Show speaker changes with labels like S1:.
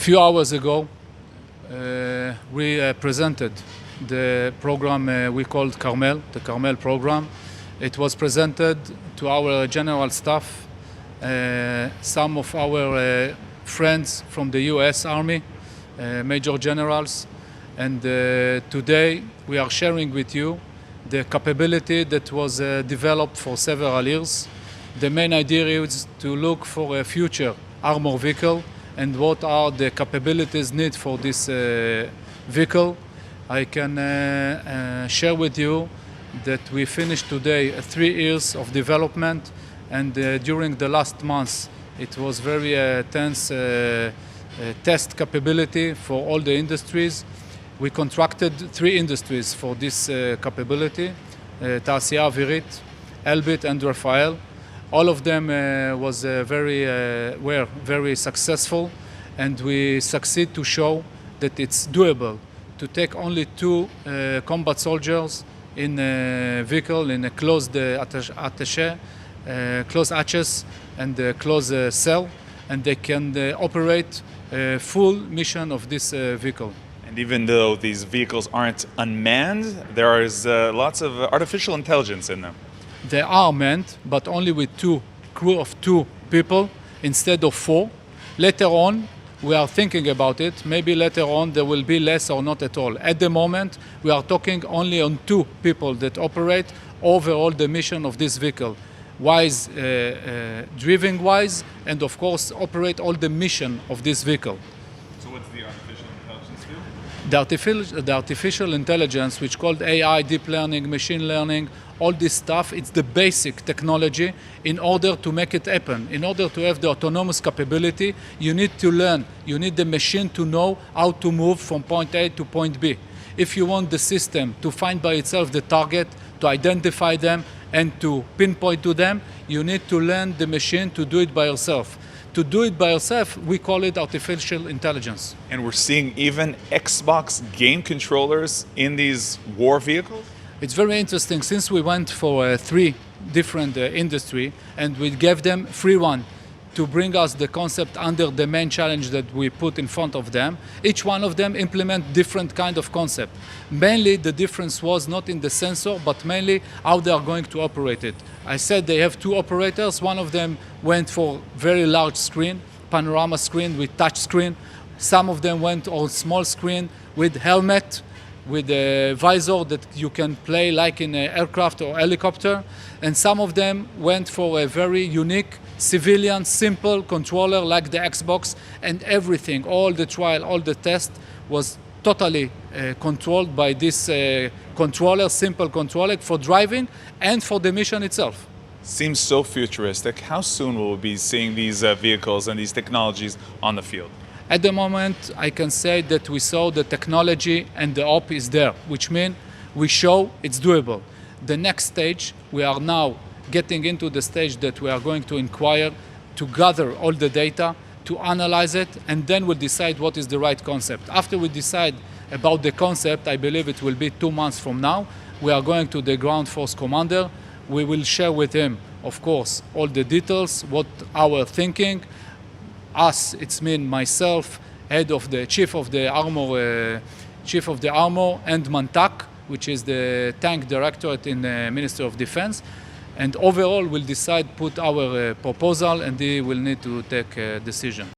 S1: few hours ago, we presented the program we called Carmel, the Carmel program. It was presented to our general staff, some of our friends from the US Army, major generals, and today we are sharing with you the capability that was developed for several years. The main idea is to look for a future armor vehicle and what are the capabilities needed for this vehicle. I can share with you that we finished today 3 years of development, and during the last months it was very tense test capability for all the industries. We contracted 3 industries for this capability, תעשייה אווירית, Elbit and Rafael. All of them were very successful, and we succeed to show that it's doable to take only 2 combat soldiers in a vehicle, in a closed closed hatches and closed cell, and they can operate a full mission of this vehicle.
S2: And even though these vehicles aren't unmanned, there is lots of artificial intelligence in them.
S1: They are manned, but only with 2 crew of 2 people instead of 4. Later on, we are thinking about it. Maybe later on there will be less or not at all. At the moment, we are talking only on 2 people that operate overall the mission of this vehicle, driving wise, and of course operate all the mission of this vehicle.
S2: So what's the artificial intelligence do?
S1: The artificial intelligence, which called AI, deep learning, machine learning, all this stuff, it's the basic technology in order to make it happen. In order to have the autonomous capability, you need to learn. You need the machine to know how to move from point A to point B. If you want the system to find by itself the target, to identify them, and to pinpoint to them, you need to learn the machine to do it by yourself. To do it by yourself, we call it artificial intelligence.
S2: And we're seeing even Xbox game controllers in these war vehicles?
S1: It's very interesting. Since we went for 3 different industry and we gave them free one to bring us the concept under the main challenge that we put in front of them, each one of them implement different kind of concept. Mainly the difference was not in the sensor, but mainly how they are going to operate it. I said they have 2 operators. One of them went for very large screen, panorama screen with touch screen. Some of them went on small screen with helmet, with a visor that you can play like in an aircraft or helicopter. And some of them went for a very unique civilian, simple controller like the Xbox, and everything, all the trial, all the test was totally controlled by this controller, simple controller for driving and for the mission itself.
S2: Seems so futuristic. How soon will we be seeing these vehicles and these technologies on the field?
S1: At the moment, I can say that we saw the technology and the op is there, which means we show it's doable. The next stage, we are now getting into the stage that we are going to inquire, to gather all the data, to analyze it, and then we'll decide what is the right concept. After we decide about the concept, I believe it will be 2 months from now, we are going to the ground force commander. We will share with him, of course, all the details, what our thinking. Us, it's me, myself, chief of the armor, and Mantak, which is the tank directorate in the Ministry of Defense. And overall, we'll decide, put our proposal, and they will need to take a decision.